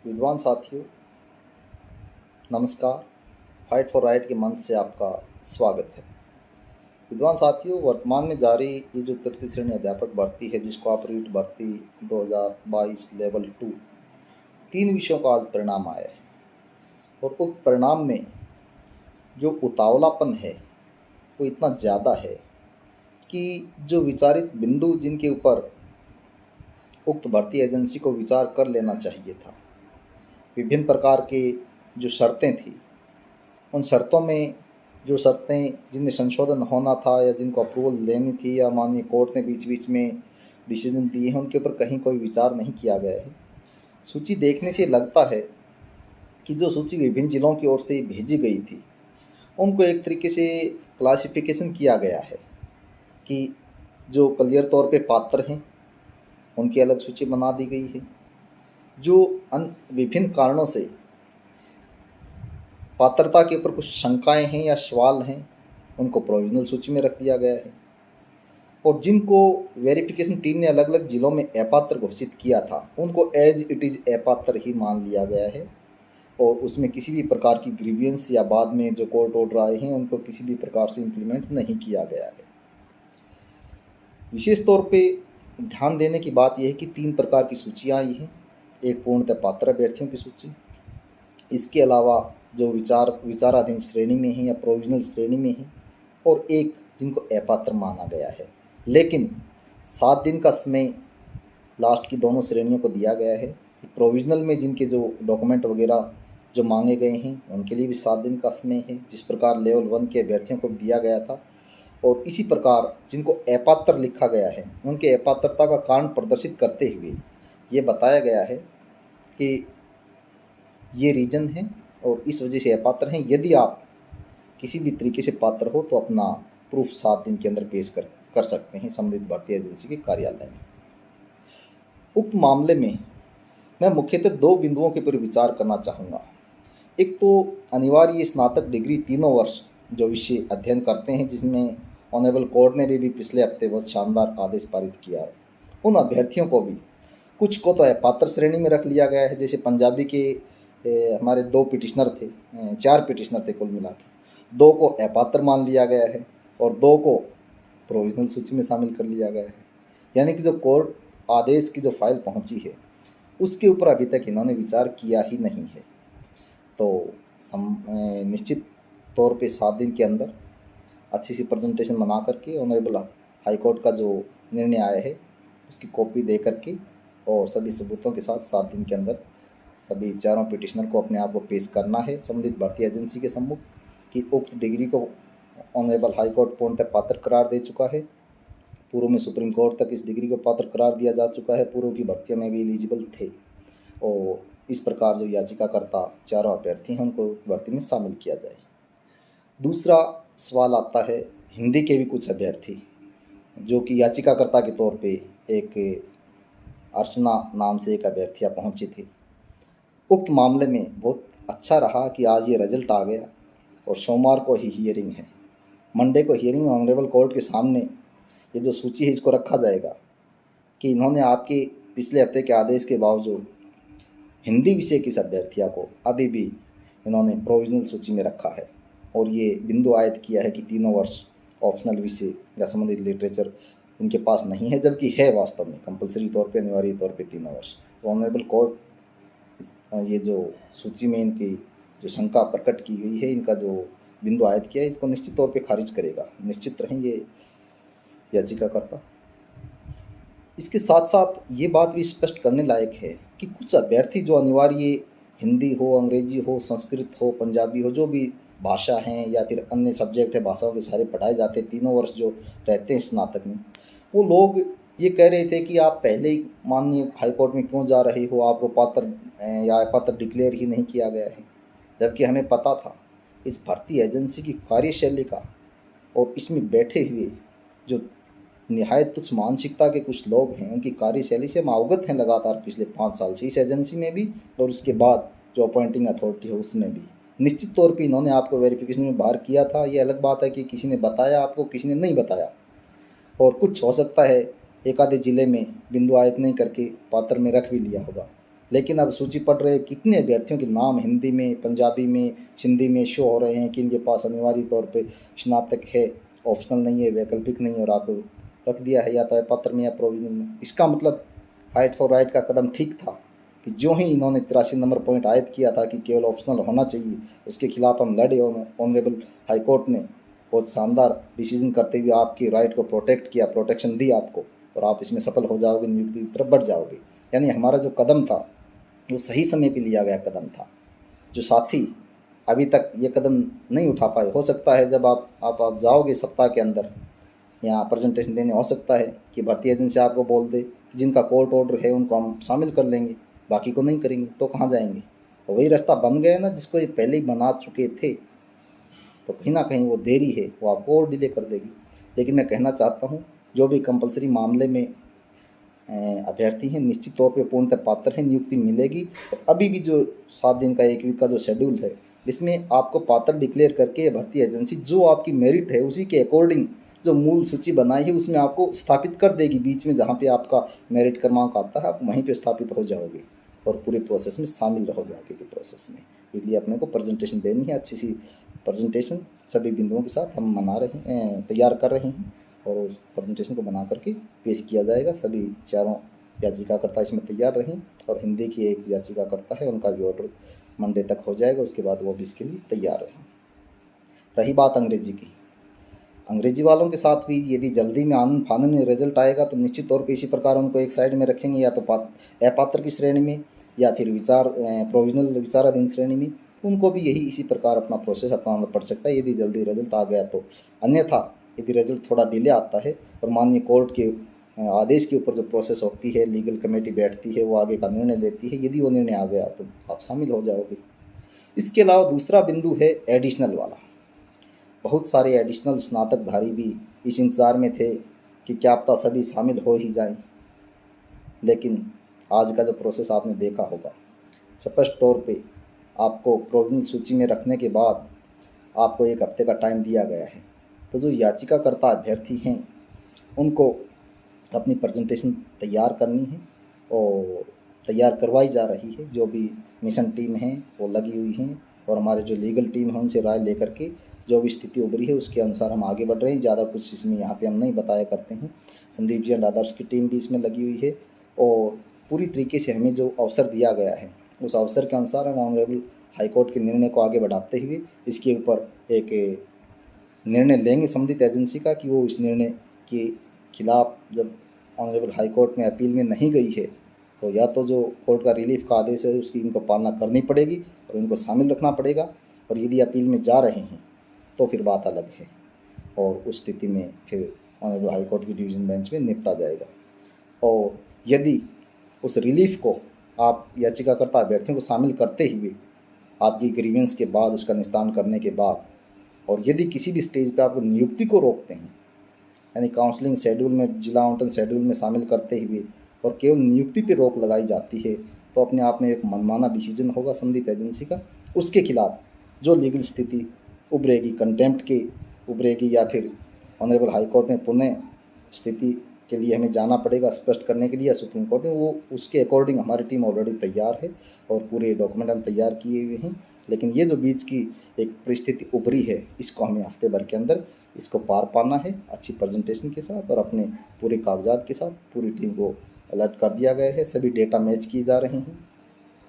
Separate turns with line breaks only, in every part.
विद्वान साथियों, नमस्कार। फाइट फॉर राइट के मंच से आपका स्वागत है। विद्वान साथियों, वर्तमान में जारी ये जो तृतीय श्रेणी अध्यापक भर्ती है, जिसको आप रीट भर्ती 2022 लेवल 2, 3 विषयों का आज परिणाम आया है। और उक्त परिणाम में जो उतावलापन है वो इतना ज़्यादा है कि जो विचारित बिंदु जिनके ऊपर उक्त भर्ती एजेंसी को विचार कर लेना चाहिए था, विभिन्न प्रकार के जो शर्तें थी, उन शर्तों में जो शर्तें जिनमें संशोधन होना था या जिनको अप्रूवल लेनी थी या माननीय कोर्ट ने बीच बीच में डिसीजन दिए हैं, उनके ऊपर कहीं कोई विचार नहीं किया गया है। सूची देखने से लगता है कि जो सूची विभिन्न जिलों की ओर से भेजी गई थी, उनको एक तरीके से क्लासिफिकेशन किया गया है कि जो क्लियर तौर पे पात्र हैं उनकी अलग सूची बना दी गई है। जो विभिन्न कारणों से पात्रता के ऊपर कुछ शंकाएं हैं या सवाल हैं, उनको प्रोविजनल सूची में रख दिया गया है। और जिनको वेरिफिकेशन टीम ने अलग अलग जिलों में अपात्र घोषित किया था, उनको एज इट इज़ अपात्र ही मान लिया गया है। और उसमें किसी भी प्रकार की ग्रीवियंस या बाद में जो कोर्ट ऑर्डर आए हैं, उनको किसी भी प्रकार से इम्प्लीमेंट नहीं किया गया है। विशेष तौर पे ध्यान देने की बात यह है कि 3 प्रकार की सूचियाँ आई हैं। एक पूर्णतः पात्र अभ्यर्थियों की सूची, इसके अलावा जो विचाराधीन श्रेणी में है या प्रोविजनल श्रेणी में है, और एक जिनको अपात्र माना गया है। लेकिन 7 दिन का समय लास्ट की दोनों श्रेणियों को दिया गया है कि प्रोविजनल में जिनके जो डॉक्यूमेंट वगैरह जो मांगे गए हैं, उनके लिए भी 7 दिन का समय है, जिस प्रकार लेवल 1 के अभ्यर्थियों को दिया गया था। और इसी प्रकार जिनको अपात्र लिखा गया है, उनके अपात्रता का कारण प्रदर्शित करते हुए ये बताया गया है कि ये रीजन है और इस वजह से अपात्र हैं। यदि आप किसी भी तरीके से पात्र हो तो अपना प्रूफ 7 दिन के अंदर पेश कर सकते हैं संबंधित भर्ती एजेंसी के कार्यालय में। उक्त मामले में मैं मुख्यतः 2 बिंदुओं के ऊपर विचार करना चाहूँगा। एक तो अनिवार्य स्नातक डिग्री 3 वर्ष जो विषय अध्ययन करते हैं, जिसमें ऑनरेबल कोर्ट ने भी पिछले हफ्ते बहुत शानदार आदेश पारित किया है। उन अभ्यर्थियों को भी, कुछ को तो अपात्र श्रेणी में रख लिया गया है। जैसे पंजाबी के हमारे 2 पिटिशनर थे, 4 पिटिशनर थे कुल मिला के, 2 को अपात्र मान लिया गया है और 2 को प्रोविजनल सूची में शामिल कर लिया गया है। यानी कि जो कोर्ट आदेश की जो फाइल पहुंची है, उसके ऊपर अभी तक इन्होंने विचार किया ही नहीं है। तो निश्चित तौर पे 7 दिन के अंदर अच्छी सी प्रेजेंटेशन बना करके ऑनरेबल हाई कोर्ट का जो निर्णय आया है उसकी कॉपी दे करके और सभी सबूतों के साथ 7 दिन के अंदर सभी चारों पिटिशनर को अपने आप को पेश करना है संबंधित भर्ती एजेंसी के सम्मुख कि उक्त डिग्री को ऑनरेबल हाई कोर्ट पूर्णतः पात्र करार दे चुका है। पूर्व में सुप्रीम कोर्ट तक इस डिग्री को पात्र करार दिया जा चुका है, पूर्व की भर्तियों में भी एलिजिबल थे। और इस प्रकार जो याचिकाकर्ता चारों अभ्यर्थी हैं, उनको भर्ती में शामिल किया जाए। दूसरा सवाल आता है हिंदी के भी कुछ अभ्यर्थी, जो कि याचिकाकर्ता के तौर पे एक अर्चना नाम से एक अभ्यर्थियाँ पहुंची थी। उक्त मामले में बहुत अच्छा रहा कि आज ये रिजल्ट आ गया और सोमवार को ही हियरिंग है। मंडे को हियरिंग ऑनरेबल कोर्ट के सामने ये जो सूची है इसको रखा जाएगा कि इन्होंने आपके पिछले हफ्ते के आदेश के बावजूद हिंदी विषय की अभ्यर्थियों को अभी भी इन्होंने प्रोविजनल सूची में रखा है और ये बिंदु आयत किया है कि 3 वर्ष ऑप्शनल विषय या संबंधित लिटरेचर इनके पास नहीं है, जबकि है वास्तव में कंपलसरी तौर पे, अनिवार्य तौर पे 3 वर्ष। तो ऑनरेबल कोर्ट ये जो सूची में इनकी जो शंका प्रकट की गई है, इनका जो बिंदु आयत किया है, इसको निश्चित तौर पे खारिज करेगा। निश्चित रहें ये याचिकाकर्ता। इसके साथ साथ ये बात भी स्पष्ट करने लायक है कि कुछ अभ्यर्थी जो अनिवार्य हिंदी हो, अंग्रेजी हो, संस्कृत हो, पंजाबी हो, जो भी भाषा हैं या फिर अन्य सब्जेक्ट है, भाषाओं के सारे पढ़ाए जाते हैं 3 वर्ष जो रहते हैं स्नातक में, वो लोग ये कह रहे थे कि आप पहले ही माननीय हाईकोर्ट में क्यों जा रहे हो, आपको पात्र या अपात्र डिक्लेयर ही नहीं किया गया है। जबकि हमें पता था इस भर्ती एजेंसी की कार्यशैली का और इसमें बैठे हुए जो निहायत तुच्छ मानसिकता के कुछ लोग हैं, उनकी कार्यशैली से हम अवगत हैं लगातार पिछले 5 साल से, इस एजेंसी में भी और उसके बाद जो अपॉइंटिंग अथॉरिटी है उसमें भी। निश्चित तौर पे इन्होंने आपको वेरिफिकेशन में बाहर किया था। ये अलग बात है कि किसी ने बताया आपको, किसी ने नहीं बताया, और कुछ हो सकता है एक आधे ज़िले में बिंदु आयत नहीं करके पात्र में रख भी लिया होगा। लेकिन अब सूची पढ़ रहे कितने अभ्यर्थियों के नाम हिंदी में, पंजाबी में, सिंधी में शो हो रहे हैं कि इनके पास अनिवार्य तौर पे स्नातक है, ऑप्शनल नहीं है, वैकल्पिक नहीं है, और आपको रख दिया है या तो पत्र में या प्रोविजनल में। इसका मतलब फाइट फॉर राइट का कदम ठीक था कि जो ही इन्होंने 83 नंबर पॉइंट आयद किया था कि केवल ऑप्शनल होना चाहिए, उसके खिलाफ हम लड़े और ऑनरेबल हाई कोर्ट ने बहुत शानदार डिसीजन करते हुए आपकी राइट को प्रोटेक्ट किया, प्रोटेक्शन दी आपको, और आप इसमें सफल हो जाओगे, नियुक्ति की तरफ बढ़ जाओगे। यानी हमारा जो कदम था वो सही समय पे लिया गया कदम था। जो साथी अभी तक ये कदम नहीं उठा पाए, हो सकता है जब आप जाओगे सप्ताह के अंदर यहाँ प्रेजेंटेशन देने, हो सकता है कि भर्ती एजेंसी आपको बोल दे कि जिनका कोर्ट ऑर्डर है उनको हम शामिल कर लेंगे, बाकी को नहीं करेंगे, तो कहाँ जाएंगे? तो वही रास्ता बन गया ना जिसको ये पहले ही बना चुके थे। तो कहीं ना कहीं वो देरी है वो आपको और डिले कर देगी। लेकिन मैं कहना चाहता हूँ जो भी कंपलसरी मामले में अभ्यर्थी हैं निश्चित तौर पे पूर्णतः पात्र हैं, नियुक्ति मिलेगी। और अभी भी जो 7 दिन का 1 वीक का जो शेड्यूल है इसमें आपको पात्र डिक्लेयर करके भर्ती एजेंसी जो आपकी मेरिट है उसी के अकॉर्डिंग जो मूल सूची बनाई है उसमें आपको स्थापित कर देगी। बीच में जहाँ पे आपका मेरिट क्रमांक आता है आप वहीं पे स्थापित हो जाओगे और पूरे प्रोसेस में शामिल रहोगे आगे के प्रोसेस में। इसलिए अपने को प्रेजेंटेशन देनी है, अच्छी सी प्रेजेंटेशन सभी बिंदुओं के साथ हम तैयार कर रहे हैं और उस प्रेजेंटेशन को बना करके पेश किया जाएगा। सभी चारों याचिकाकर्ता इसमें तैयार रहें और हिंदी की एक याचिकाकर्ता है उनका भी ऑर्डर मंडे तक हो जाएगा, उसके बाद वो भी इसके लिए तैयार रहें। रही बात अंग्रेजी की, अंग्रेजी वालों के साथ भी यदि जल्दी में आनंद फानन में रिजल्ट आएगा तो निश्चित तौर पे इसी प्रकार उनको एक साइड में रखेंगे, या तो अपात्र की श्रेणी में या फिर प्रोविजनल विचाराधीन श्रेणी में। उनको भी यही इसी प्रकार अपना प्रोसेस अपनाना पड़ सकता है यदि जल्दी रिजल्ट आ गया तो। अन्यथा यदि रिजल्ट थोड़ा डिले आता है और माननीय कोर्ट के आदेश के ऊपर जो प्रोसेस होती है, लीगल कमेटी बैठती है, वो आगे का निर्णय लेती है, यदि वो निर्णय आ गया तो आप शामिल हो जाओगे। इसके अलावा दूसरा बिंदु है एडिशनल वाला। बहुत सारे एडिशनल स्नातकधारी भी इस इंतज़ार में थे कि क्या पता सभी शामिल हो ही जाएं, लेकिन आज का जो प्रोसेस आपने देखा होगा, स्पष्ट तौर पे आपको प्रोविजनल सूची में रखने के बाद आपको 1 हफ्ते का टाइम दिया गया है। तो जो याचिकाकर्ता अभ्यर्थी हैं उनको अपनी प्रेजेंटेशन तैयार करनी है और तैयार करवाई जा रही है। जो भी मिशन टीम है वो लगी हुई हैं और हमारे जो लीगल टीम है उनसे राय लेकर के जो भी स्थिति उभरी है उसके अनुसार हम आगे बढ़ रहे हैं। ज़्यादा कुछ इसमें यहाँ पे हम नहीं बताया करते हैं। संदीप जी एंड अदर्स की टीम भी इसमें लगी हुई है और पूरी तरीके से हमें जो अवसर दिया गया है उस अवसर के अनुसार हम ऑनरेबल हाईकोर्ट के निर्णय को आगे बढ़ाते हुए इसके ऊपर एक निर्णय लेंगे संबंधित एजेंसी का कि वो इस निर्णय के खिलाफ जब ऑनरेबल हाई कोर्ट में अपील में नहीं गई है तो या तो जो कोर्ट का रिलीफ का आदेश है उसकी इनको पालना करनी पड़ेगी और इनको शामिल रखना पड़ेगा, और यदि अपील में जा रहे हैं तो फिर बात अलग है और उस स्थिति में फिर ऑनरेबल हाई कोर्ट की डिवीज़न बेंच में निपटा जाएगा। और यदि उस रिलीफ को आप याचिकाकर्ता अभ्यर्थियों को शामिल करते हुए आपकी ग्रीवेंस के बाद उसका निस्तारण करने के बाद, और यदि किसी भी स्टेज पे आपको नियुक्ति को रोकते हैं यानी काउंसलिंग शेड्यूल में, जिला आवंटन शेड्यूल में शामिल करते हुए और केवल नियुक्ति पे रोक लगाई जाती है, तो अपने आप में एक मनमाना डिसीजन होगा संबंधित एजेंसी का। उसके खिलाफ जो लीगल स्थिति उभरेगी, कंटेम्प्ट की उभरेगी या फिर ऑनरेबल हाई कोर्ट में पुनः स्थिति के लिए हमें जाना पड़ेगा स्पष्ट करने के लिए, या सुप्रीम कोर्ट में, वो उसके अकॉर्डिंग हमारी टीम ऑलरेडी तैयार है और पूरे डॉक्यूमेंट हम तैयार किए हुए हैं। लेकिन ये जो बीच की एक परिस्थिति उभरी है इसको हमें हफ्ते भर के अंदर इसको पार पाना है अच्छी प्रेजेंटेशन के साथ और अपने पूरे कागजात के साथ। पूरी टीम को अलर्ट कर दिया गया है, सभी डेटा मैच किए जा रहे हैं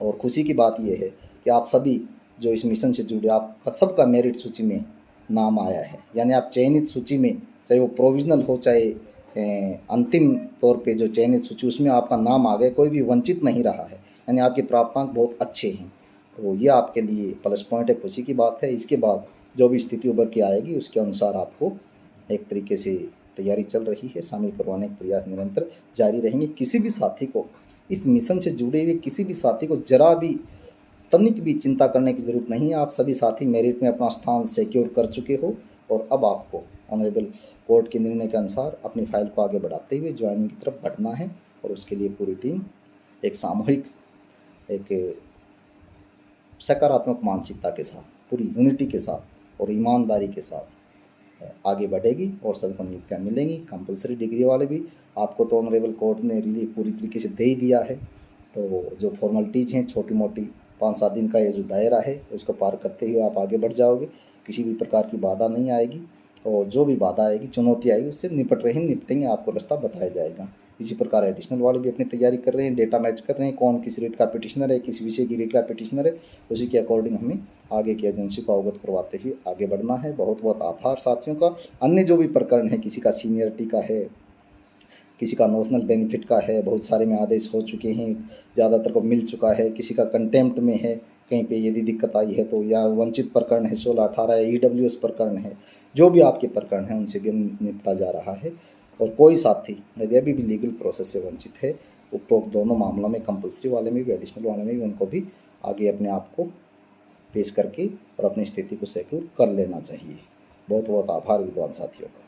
और खुशी की बात यह है कि आप सभी जो इस मिशन से जुड़े आपका सबका मेरिट सूची में नाम आया है। यानी आप चयनित सूची में, चाहे वो प्रोविजनल हो चाहे अंतिम तौर पे जो चयनित सूची उसमें आपका नाम आ गया, कोई भी वंचित नहीं रहा है। यानी आपके प्राप्तांक बहुत अच्छे हैं, तो ये आपके लिए प्लस पॉइंट है, खुशी की बात है। इसके बाद जो भी स्थिति उभर के आएगी उसके अनुसार आपको एक तरीके से तैयारी चल रही है, शामिल करवाने के प्रयास निरंतर जारी रहेंगे। किसी भी साथी को इस मिशन से जुड़े हुए किसी भी साथी को जरा भी तनिक भी चिंता करने की ज़रूरत नहीं है। आप सभी साथी मेरिट में अपना स्थान सिक्योर कर चुके हो और अब आपको ऑनरेबल कोर्ट के निर्णय के अनुसार अपनी फाइल को आगे बढ़ाते हुए ज्वाइनिंग की तरफ बढ़ना है और उसके लिए पूरी टीम एक सामूहिक, एक सकारात्मक मानसिकता के साथ, पूरी यूनिटी के साथ और ईमानदारी के साथ आगे बढ़ेगी और सबको नियुक्तियाँ मिलेंगी। कंपलसरी डिग्री वाले भी आपको तो ऑनरेबल कोर्ट ने रिलीफ पूरी तरीके से दे ही दिया है, तो जो फॉर्मेलिटीज़ हैं छोटी मोटी 5-7 दिन का ये जो दायरा है इसको पार करते हुए आप आगे बढ़ जाओगे। किसी भी प्रकार की बाधा नहीं आएगी, और जो भी बाधा आएगी, चुनौती आएगी, उससे निपटेंगे, आपको रास्ता बताया जाएगा। इसी प्रकार एडिशनल वाले भी अपनी तैयारी कर रहे हैं, डेटा मैच कर रहे हैं, कौन किस रेट का पिटिशनर है, किस विषय की रेट का पिटिशनर है, उसी के अकॉर्डिंग हमें आगे की एजेंसी को अवगत करवाते हुए आगे बढ़ना है। बहुत बहुत आभार साथियों का। अन्य जो भी प्रकरण है, किसी का सीनियरिटी का है, किसी का नोशनल बेनिफिट का है, बहुत सारे में आदेश हो चुके हैं, ज़्यादातर को मिल चुका है, किसी का कंटेम्प्ट में है, कहीं पे यदि दिक्कत आई है तो, या वंचित प्रकरण है 16-18 या EWS प्रकरण है, जो भी आपके प्रकरण हैं उनसे भी निपटा जा रहा है। और कोई साथी यदि अभी भी लीगल प्रोसेस से वंचित है, उपरोक्त दोनों मामलों में, कंपल्सरी वाले में भी, एडिशनल वाले में भी, उनको भी आगे अपने आप को पेश करके और अपनी स्थिति को सिक्योर कर लेना चाहिए। बहुत बहुत आभार विद्वान साथियों का।